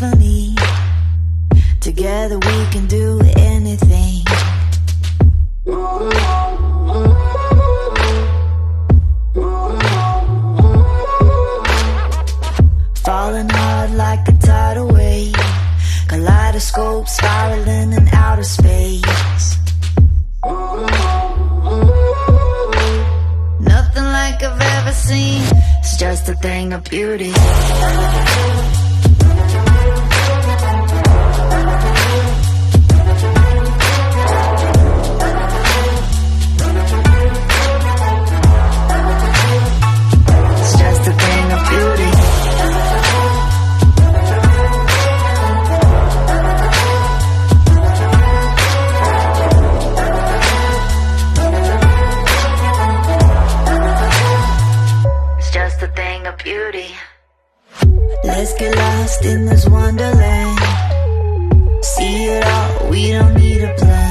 symphony. Together we can do anything. Falling hard like a tidal wave, kaleidoscope spiraling in outer space. Nothing like I've ever seen, it's just a thing of beauty. It's just a thing of beauty. Beauty. Let's get lost in this wonderland. See it all, we don't need a plan.